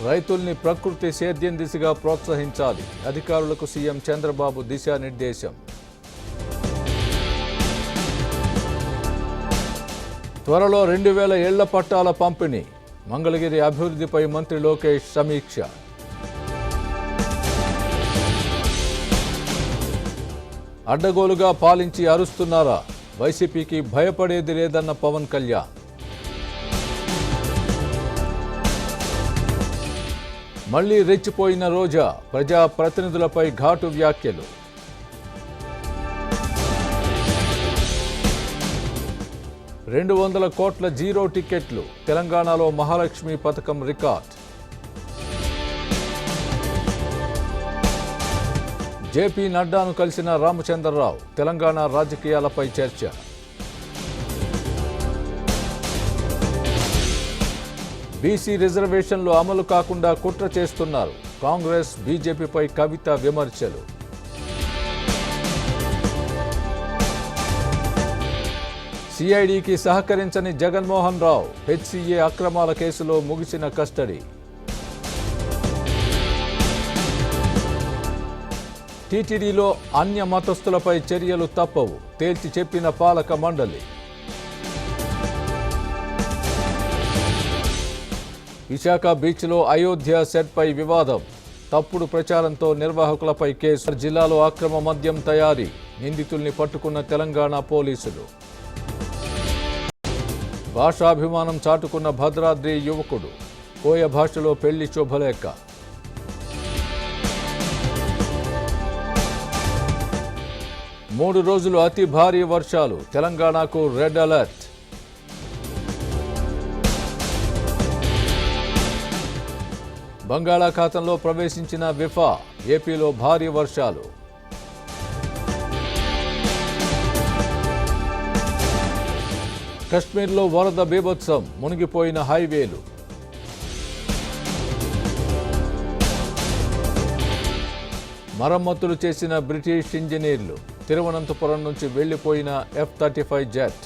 రైతుల్ని ప్రకృతి సేద్యం దిశగా ప్రోత్సహించాలి. అధికారులకు సీఎం చంద్రబాబు దిశానిర్దేశం. త్వరలో 2000 ఇళ్ల పట్టాల పంపిణీ. మంగళగిరి అభివృద్ధిపై మంత్రి లోకేష్ సమీక్ష. అడ్డగోలుగా పాలించి అరుస్తున్నారా? వైసీపీకి భయపడేది లేదన్న పవన్ కళ్యాణ్. మళ్లీ రెచ్చిపోయిన రోజా ప్రజా ప్రతినిధులపై ఘాటు వ్యాఖ్యలు. $200 కోట్ల జీరో టికెట్లు. తెలంగాణలో మహాలక్ష్మి పథకం రికార్డ్. జేపీ నడ్డాను కలిసిన రామచంద్రరావు. తెలంగాణ రాజకీయాలపై చర్చ. బీసీ రిజర్వేషన్లు అమలు కాకుండా కుట్ర చేస్తున్నారు. కాంగ్రెస్ బీజేపీపై కవిత విమర్శలు. సిఐడికి సహకరించని జగన్మోహన్ రావు. హెచ్సీఏ అక్రమాల కేసులో ముగిసిన కస్టడీ. టీటీడీలో అన్య మతస్థులపై చర్యలు తప్పవు. తేల్చి చెప్పిన పాలక మండలి. విశాఖ బీచ్లో అయోధ్య సెట్పై వివాదం. తప్పుడు ప్రచారంతో నిర్వాహకులపై కేసు. జిల్లాలో అక్రమ మద్యం తయారీ. నిందితుల్ని పట్టుకున్న తెలంగాణ పోలీసులు. భాషాభిమానం చాటుకున్న భద్రాద్రి యువకుడు. కోయ భాషలో పెళ్లి శుభలేఖ. 3 రోజులు అతి భారీ వర్షాలు. తెలంగాణకు రెడ్ అలర్ట్. బంగాళాఖాతంలో ప్రవేశించిన విఫా. ఏపీలో భారీ వర్షాలు. కశ్మీర్లో వరద బీభత్సం. మునిగిపోయిన హైవేలు. మరమ్మతులు చేసిన బ్రిటిష్ ఇంజనీర్లు. తిరువనంతపురం నుంచి వెళ్లిపోయిన F-35 జెట్.